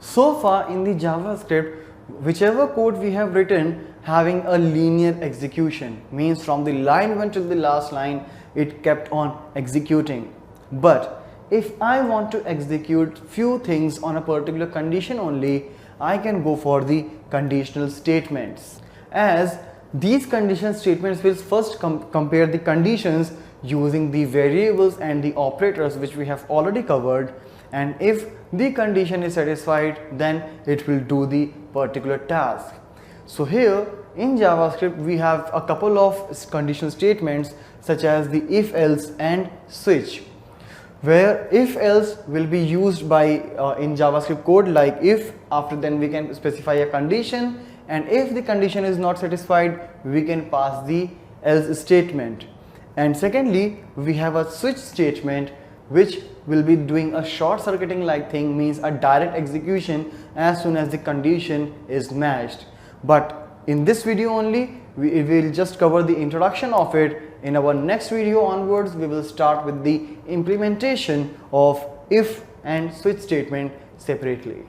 So far in the JavaScript, whichever code we have written having a linear execution, means from the line 1 till the last line it kept on executing. But if I want to execute few things on a particular condition only, I can go for the conditional statements, as these condition statements will first compare the conditions using the variables and the operators which we have already covered, and if the condition is satisfied, then it will do the particular task. So here in JavaScript we have a couple of conditional statements such as the if else and switch, where if else will be used by in JavaScript code, like if, after then we can specify a condition, and if the condition is not satisfied we can pass the else statement. And secondly, we have a switch statement which will be doing a short circuiting like thing, means a direct execution as soon as the condition is matched. But in this video only we will just cover the introduction of it. In our next video onwards we will start with the implementation of if and switch statement separately.